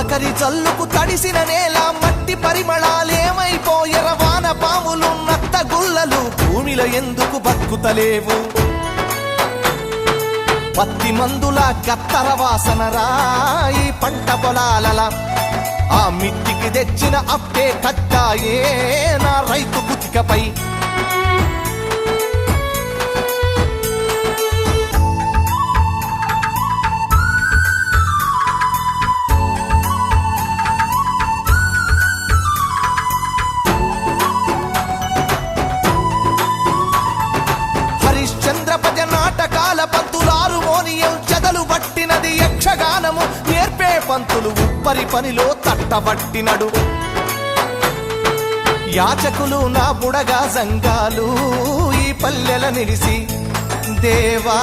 తొలకరి జల్లుకు తడిసిన నేల మట్టి పరిమళాలేమైపోయెర వాన పాములు నత్త గుల్లలు భూమిలో ఎందుకు బతుకుతలేవు పత్తి మందుల కత్తర వాసన రాయి పంట పొలాలల ఆ మిట్టికి తెచ్చిన అప్పే కట్టాయే నా రైతు కుతికపై హరిశ్చంద్రపజ నాటకాల పంతులారు మోనియం చెదలు పట్టినది యక్షగానము నేర్పే పంతులు ఉప్పరి పనిలో తట్టబట్టినడు యాచకులు నా బుడగా సంఘాలు ఈ పల్లెల నిలిసి దేవా